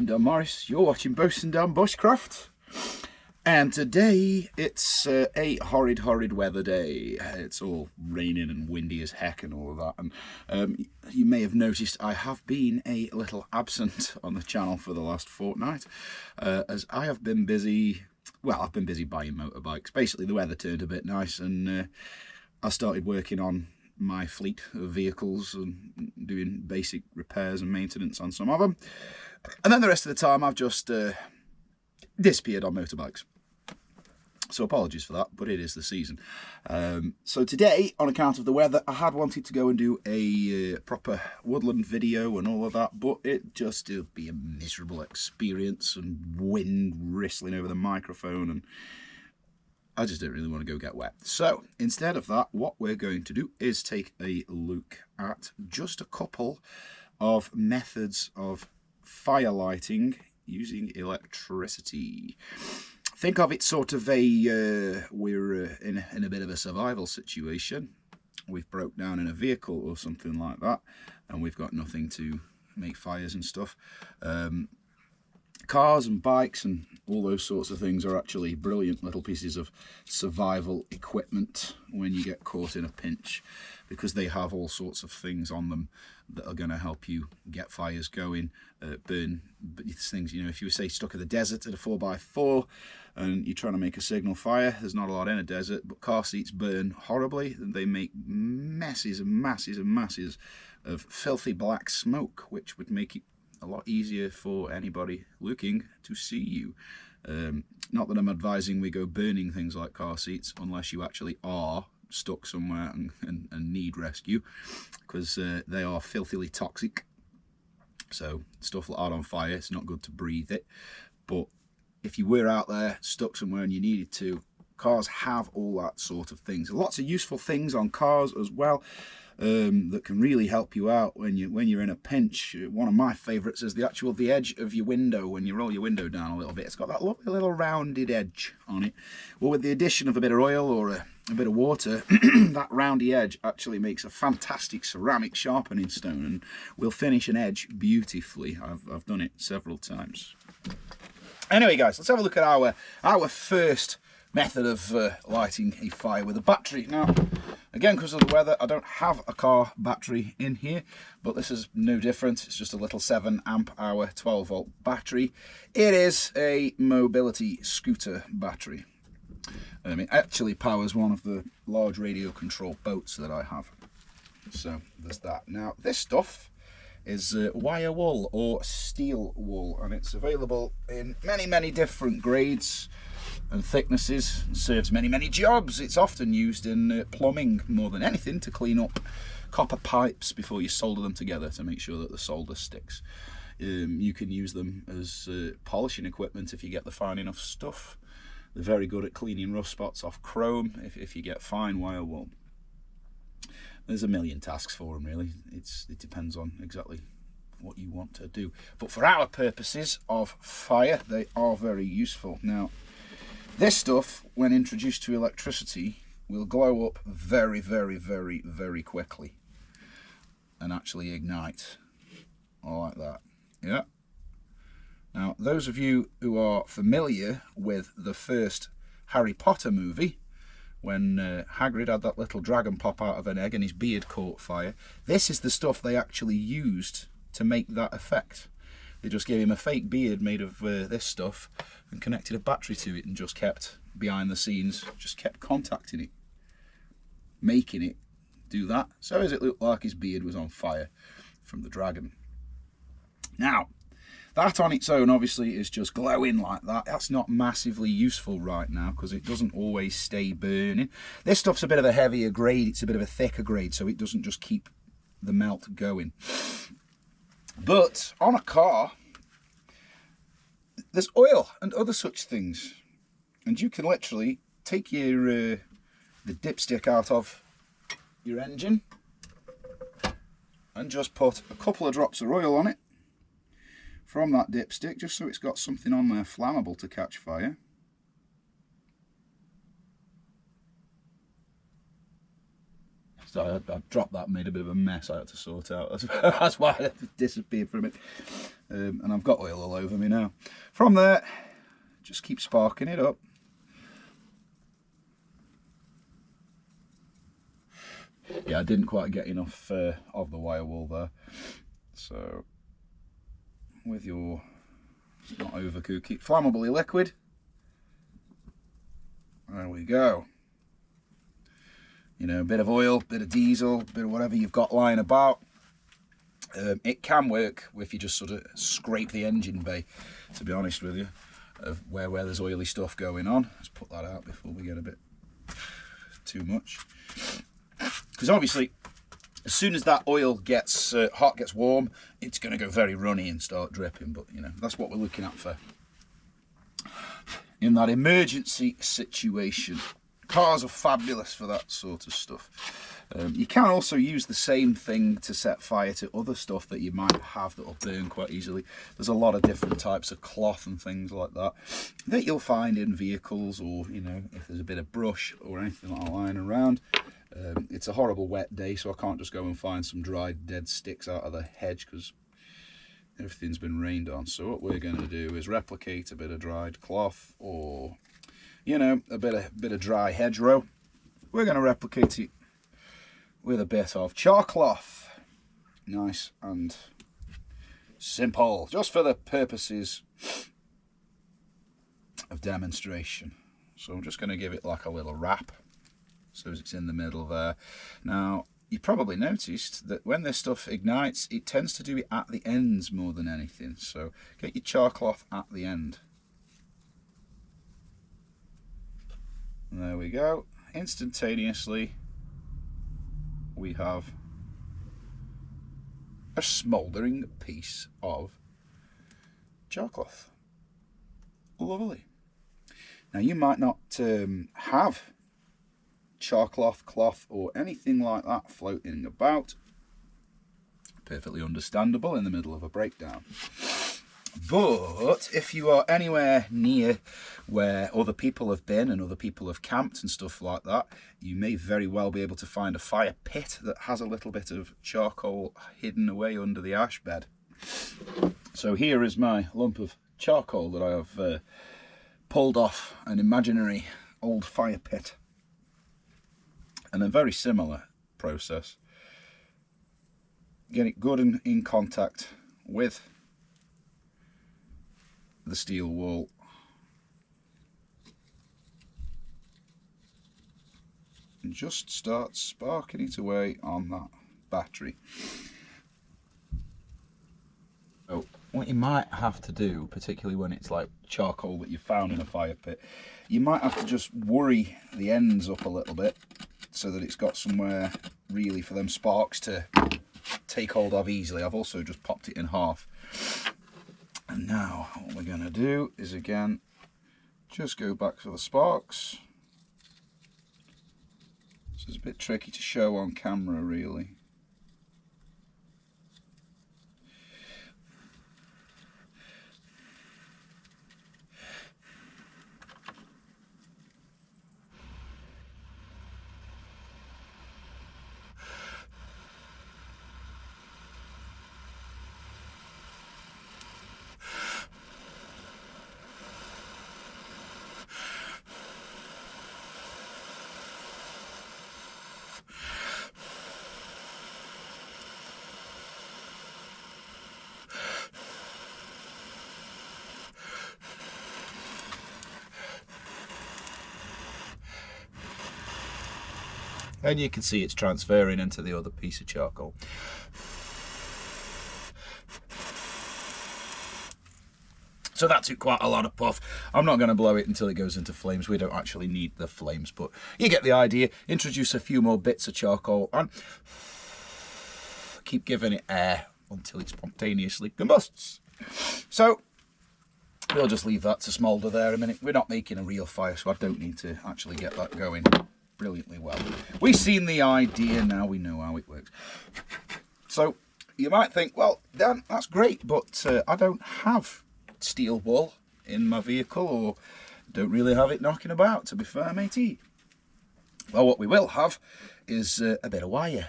Dan Morris. You're watching Boast and Dan Bushcraft. And today it's a horrid weather day. It's all raining and windy as heck and all of that. And you may have noticed I have been a little absent on the channel for the last fortnight, as I have been busy. Well, I've been busy buying motorbikes. Basically, the weather turned a bit nice, and I started working on my fleet of vehicles and doing basic repairs and maintenance on some of them. And then the rest of the time, I've just disappeared on motorbikes. So apologies for that, but it is the season. So today, on account of the weather, I had wanted to go and do a proper woodland video and all of that, but it'll be a miserable experience and wind whistling over the microphone, and I just don't really want to go get wet. So instead of that, what we're going to do is take a look at just a couple of methods of fire lighting using electricity. Think of it sort of we're in a bit of a survival situation. We've broke down in a vehicle or something like that, and we've got nothing to make fires and stuff. Cars and bikes and all those sorts of things are actually brilliant little pieces of survival equipment when you get caught in a pinch, because they have all sorts of things on them that are going to help you get fires going, burn things. You know, if you were, say, stuck in the desert at a 4x4 and you're trying to make a signal fire, there's not a lot in a desert, but car seats burn horribly, and they make masses and masses and masses of filthy black smoke, which would make it a lot easier for anybody looking to see you. Not that I'm advising we go burning things like car seats, unless you actually are stuck somewhere and need rescue, because they are filthily toxic. So stuff like that on fire, it's not good to breathe it. But if you were out there stuck somewhere and you needed to, cars have all that sort of things. Lots of useful things on cars as well, that can really help you out when you're in a pinch. One of my favourites is the edge of your window. When you roll your window down a little bit, it's got that lovely little rounded edge on it. Well, with the addition of a bit of oil or a bit of water, that roundy edge actually makes a fantastic ceramic sharpening stone and will finish an edge beautifully. I've done it several times. Anyway, guys, let's have a look at our first method of lighting a fire with a battery. Now, again, because of the weather, I don't have a car battery in here, but this is no different. It's just a little 7 amp hour 12 volt battery. It is a mobility scooter battery. It actually powers one of the large radio control boats that I have. So there's that. Now, this stuff is wire wool or steel wool, and it's available in many different grades and thicknesses, and serves many jobs. It's often used in plumbing more than anything, to clean up copper pipes before you solder them together to make sure that the solder sticks. You can use them as polishing equipment if you get the fine enough stuff. They're very good at cleaning rust spots off chrome if you get fine wire wool. There's a million tasks for them, really. It depends on exactly what you want to do. But for our purposes of fire, they are very useful. Now, this stuff, when introduced to electricity, will glow up very quickly and actually ignite. All like that. Yeah. Now, those of you who are familiar with the first Harry Potter movie, when Hagrid had that little dragon pop out of an egg and his beard caught fire, this is the stuff they actually used to make that effect. They just gave him a fake beard made of this stuff and connected a battery to it, and just kept, behind the scenes, just kept contacting it, making it do that. So as it looked like his beard was on fire from the dragon. Now, that on its own obviously is just glowing like that. That's not massively useful right now, because it doesn't always stay burning. This stuff's a bit of a heavier grade, it's a bit of a thicker grade, so it doesn't just keep the melt going. But on a car, there's oil and other such things, and you can literally take your the dipstick out of your engine and just put a couple of drops of oil on it from that dipstick, just so it's got something on there flammable to catch fire. So I dropped that, made a bit of a mess I had to sort out. That's why it disappeared for a minute. And I've got oil all over me now. From there, just keep sparking it up. Yeah, I didn't quite get enough of the wire wool there. So, with your, it's not overcook it, flammably liquid. There we go. You know, a bit of oil, bit of diesel, bit of whatever you've got lying about. It can work if you just sort of scrape the engine bay, to be honest with you, of where there's oily stuff going on. Let's put that out before we get a bit too much. Because obviously, as soon as that oil gets hot, gets warm, it's going to go very runny and start dripping. But, you know, that's what we're looking at for in that emergency situation. Cars are fabulous for that sort of stuff. You can also use the same thing to set fire to other stuff that you might have that will burn quite easily. There's a lot of different types of cloth and things like that that you'll find in vehicles, or, you know, if there's a bit of brush or anything like that lying around. It's a horrible wet day, so I can't just go and find some dried dead sticks out of the hedge because everything's been rained on. So what we're going to do is replicate a bit of dried cloth, or, you know, a bit of dry hedgerow. We're going to replicate it with a bit of char cloth. Nice and simple, just for the purposes of demonstration. So I'm just going to give it like a little wrap, so it's in the middle there. Now, you probably noticed that when this stuff ignites, it tends to do it at the ends more than anything. So get your char cloth at the end. And there we go. Instantaneously, we have a smouldering piece of char cloth. Lovely. Now, you might not have char cloth, or anything like that floating about. Perfectly understandable in the middle of a breakdown. But if you are anywhere near where other people have been and other people have camped and stuff like that, you may very well be able to find a fire pit that has a little bit of charcoal hidden away under the ash bed. So here is my lump of charcoal that I have pulled off an imaginary old fire pit. And a very similar process. Get it good and in contact with the steel wool. And just start sparking it away on that battery. So what you might have to do, particularly when it's like charcoal that you found in a fire pit, you might have to just worry the ends up a little bit so that it's got somewhere really for them sparks to take hold of easily. I've also just popped it in half. And now what we're going to do is, again, just go back for the sparks. So it's a bit tricky to show on camera, really. And you can see it's transferring into the other piece of charcoal. So that took quite a lot of puff. I'm not going to blow it until it goes into flames. We don't actually need the flames, but you get the idea. Introduce a few more bits of charcoal and keep giving it air until it spontaneously combusts. So we'll just leave that to smoulder there a minute. We're not making a real fire, so I don't need to actually get that going brilliantly well. We've seen the idea, now we know how it works. So you might think, well, Dan, that's great, but I don't have steel wool in my vehicle, or don't really have it knocking about, to be fair, matey. Well, what we will have is a bit of wire.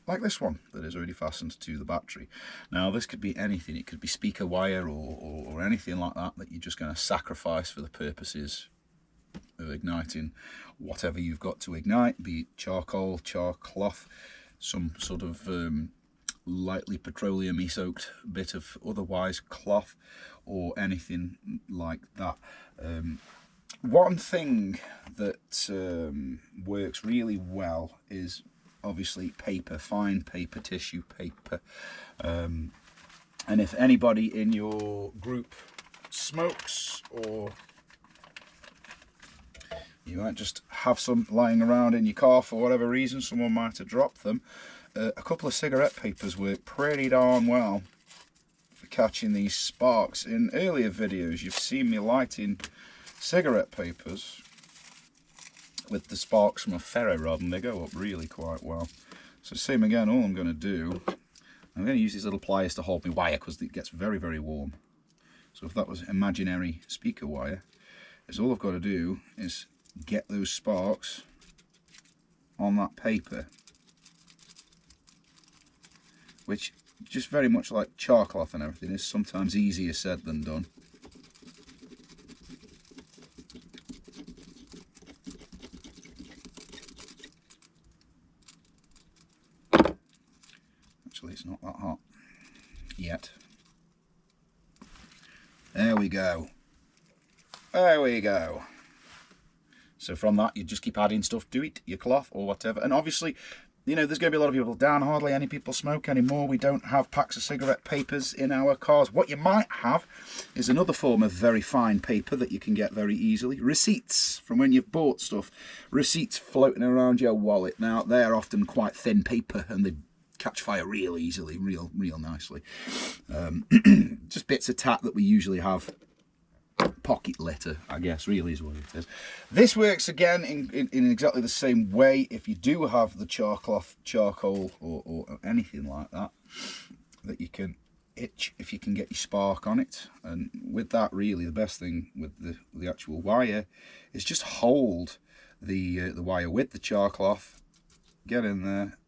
like this one that is already fastened to the battery. Now this could be anything, it could be speaker wire or anything like that that you're just going to sacrifice for the purposes of igniting whatever you've got to ignite, be it charcoal, char cloth, some sort of lightly petroleum-y soaked bit of otherwise cloth, or anything like that. One thing that works really well is obviously paper, fine paper, tissue paper. And if anybody in your group smokes, or you might just have some lying around in your car for whatever reason, someone might have dropped them, a couple of cigarette papers work pretty darn well for catching these sparks. In earlier videos you've seen me lighting cigarette papers with the sparks from a ferro rod, and they go up really quite well. So same again, all I'm going to do, I'm going to use these little pliers to hold my wire because it gets very, very warm. So if that was imaginary speaker wire, is all I've got to do is get those sparks on that paper, which, just very much like char cloth and everything, is sometimes easier said than done. Actually, it's not that hot yet. There we go. There we go. So from that, you just keep adding stuff to it, your cloth or whatever. And obviously, you know, there's going to be a lot of people down. Hardly any people smoke anymore. We don't have packs of cigarette papers in our cars. What you might have is another form of very fine paper that you can get very easily. Receipts from when you've bought stuff. Receipts floating around your wallet. Now, they're often quite thin paper and they catch fire real easily, real nicely. Just bits of tack that we usually have. Pocket litter, I guess, really is what it is. This works again in exactly the same way. If you do have the charcoal or anything like that, that you can itch if you can get your spark on it. And with that, really the best thing with the actual wire is just hold the wire with the char cloth, get in there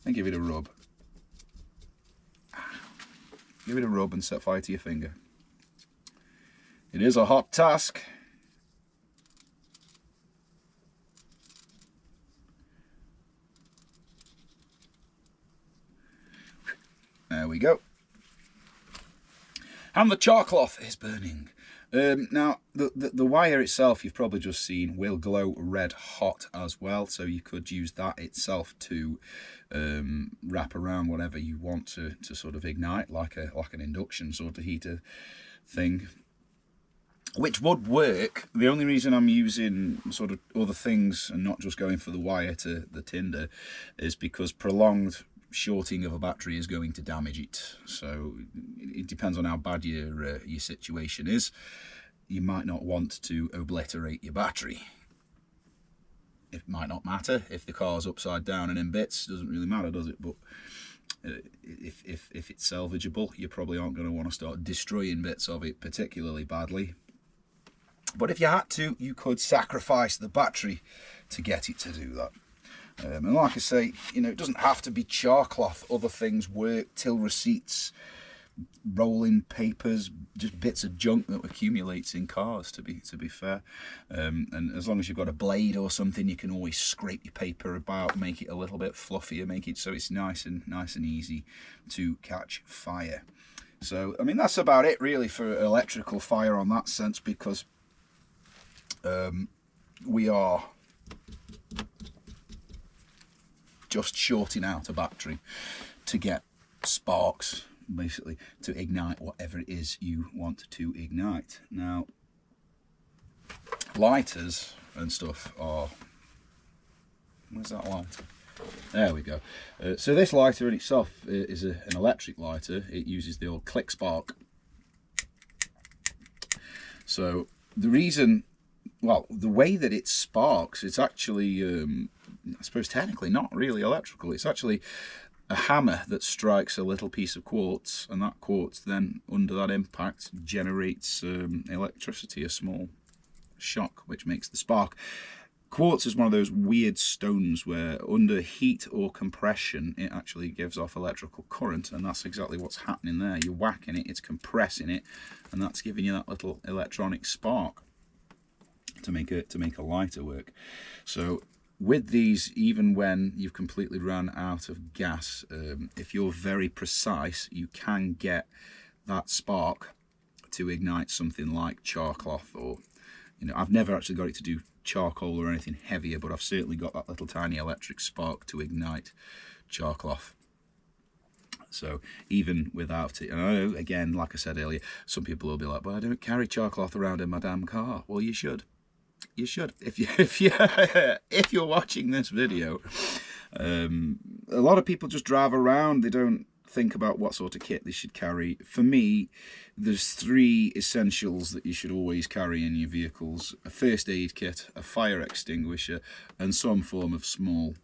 and give it a rub. Give it a rub and set fire to your finger. It is a hot task. There we go. And the char cloth is burning. Now, the wire itself, you've probably just seen, will glow red hot as well, so you could use that itself to wrap around whatever you want to sort of ignite, like an induction sort of heater thing, which would work. The only reason I'm using sort of other things and not just going for the wire to the tinder is because prolonged shorting of a battery is going to damage it. So it depends on how bad your situation is. You might not want to obliterate your battery. It might not matter if the car's upside down and in bits. Doesn't really matter, does it? But if it's salvageable, you probably aren't going to want to start destroying bits of it particularly badly. But if you had to, you could sacrifice the battery to get it to do that. And like I say, you know, it doesn't have to be char cloth. Other things work, till receipts, rolling papers, just bits of junk that accumulates in cars, to be fair. And as long as you've got a blade or something, you can always scrape your paper about, make it a little bit fluffier, make it so it's nice and easy to catch fire. So I mean, that's about it really for electrical fire on that sense, because we are just shorting out a battery to get sparks, basically, to ignite whatever it is you want to ignite. Now, lighters and stuff are... Where's that lighter? There we go. So this lighter in itself is an electric lighter. It uses the old click spark. So the reason... Well, the way that it sparks, it's actually, I suppose technically not really electrical. It's actually a hammer that strikes a little piece of quartz, and that quartz then, under that impact, generates electricity, a small shock, which makes the spark. Quartz is one of those weird stones where under heat or compression it actually gives off electrical current, and that's exactly what's happening there. You're whacking it, it's compressing it, and that's giving you that little electronic spark to make a lighter work. So with these, even when you've completely run out of gas, if you're very precise, you can get that spark to ignite something like charcloth, or, you know, I've never actually got it to do charcoal or anything heavier, but I've certainly got that little tiny electric spark to ignite charcloth. So even without it, and I know, again, like I said earlier, some people will be like, well, I don't carry charcloth around in my damn car. Well, you should. You should. If you're watching this video, a lot of people just drive around. They don't think about what sort of kit they should carry. For me, there's 3 essentials that you should always carry in your vehicles: a first aid kit, a fire extinguisher, and some form of small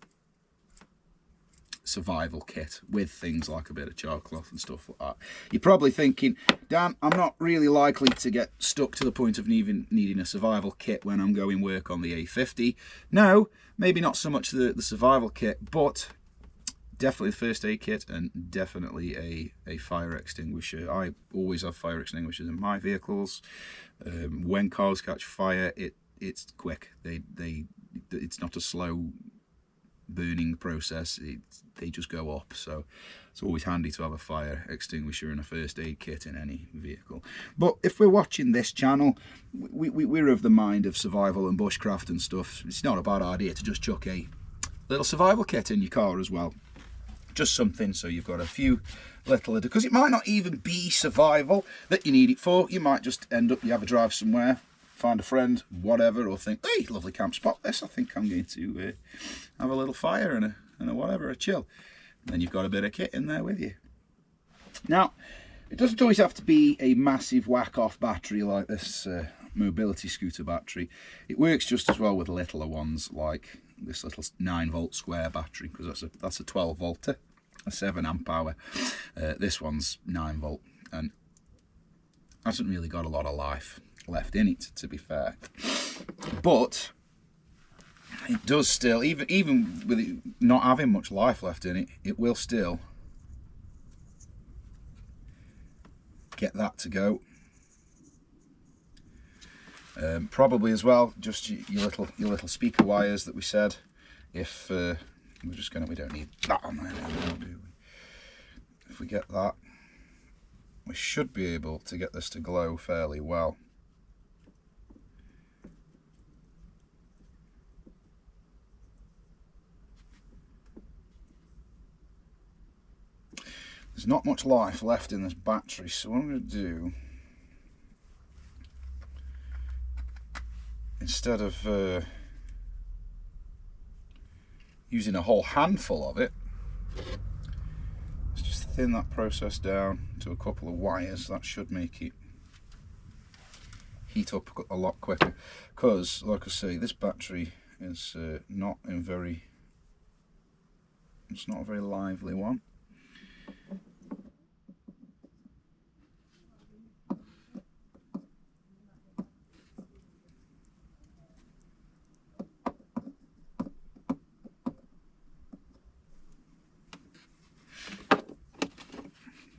survival kit with things like a bit of charcloth and stuff like that. You're probably thinking, Dan, I'm not really likely to get stuck to the point of needing a survival kit when I'm going work on the A50. No, maybe not so much the survival kit, but definitely the first aid kit, and definitely a fire extinguisher. I always have fire extinguishers in my vehicles. When cars catch fire, it's quick. It's not a slow burning process. They just go up. So it's always handy to have a fire extinguisher and a first aid kit in any vehicle. But if we're watching this channel, we're of the mind of survival and bushcraft and stuff. It's not a bad idea to just chuck a little survival kit in your car as well. Just something so you've got a few little, because it might not even be survival that you need it for. You might just end up, you have a drive somewhere, find a friend, whatever, or think, hey, lovely camp spot this, I think I'm going to have a little fire and a whatever, a chill. And then you've got a bit of kit in there with you. Now, it doesn't always have to be a massive whack-off battery like this mobility scooter battery. It works just as well with littler ones like this little 9-volt square battery, because that's a 12-volter, a 7 amp hour. This one's 9-volt and hasn't really got a lot of life left in it, to be fair, but it does still, even with it not having much life left in it, it will still get that to go. Probably as well, just your little speaker wires that we said. If we don't need that on there now, do we? If we get that, we should be able to get this to glow fairly well. There's not much life left in this battery, so what I'm going to do, instead of using a whole handful of it, let's just thin that process down to a couple of wires. That should make it heat up a lot quicker, because like I say, this battery is not a very lively one.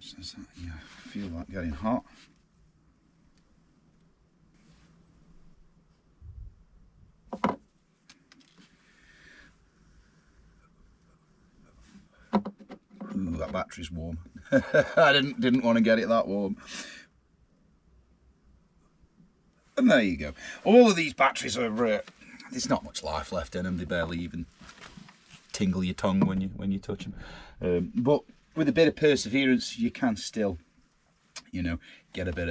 Says that, yeah, I feel like getting hot. Ooh, that battery's warm. I didn't want to get it that warm. And there you go. All of these batteries are there's not much life left in them. They barely even tingle your tongue when you touch them. But with a bit of perseverance, you can still, you know, get a bit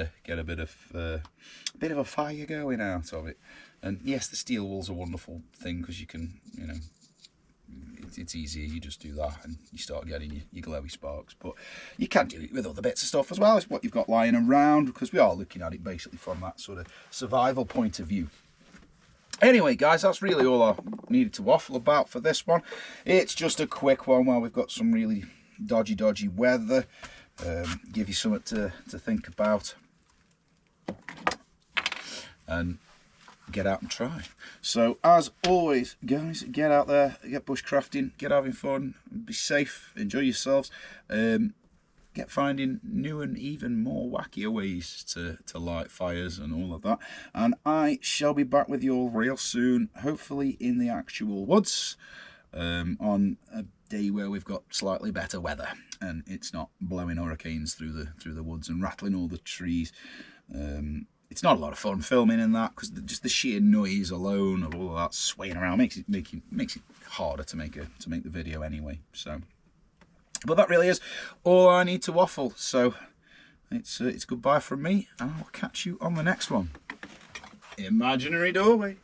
of a fire going out of it. And yes, the steel wool's a wonderful thing, because you can, you know, it's easier. You just do that and you start getting your glowy sparks. But you can do it with other bits of stuff as well. It's what you've got lying around, because we are looking at it basically from that sort of survival point of view. Anyway, guys, that's really all I needed to waffle about for this one. It's just a quick one while we've got some really dodgy weather. Give you something to think about. And get out and try. So as always, guys, get out there, get bushcrafting, get having fun, be safe, enjoy yourselves, get finding new and even more wackier ways to light fires and all of that. And I shall be back with you all real soon, hopefully in the actual woods, on a day where we've got slightly better weather and it's not blowing hurricanes through the woods and rattling all the trees. It's not a lot of fun filming in that, because just the sheer noise alone of all of that swaying around makes it harder to make the video anyway. So, but that really is all I need to waffle. So it's goodbye from me, and I'll catch you on the next one. Imaginary doorway.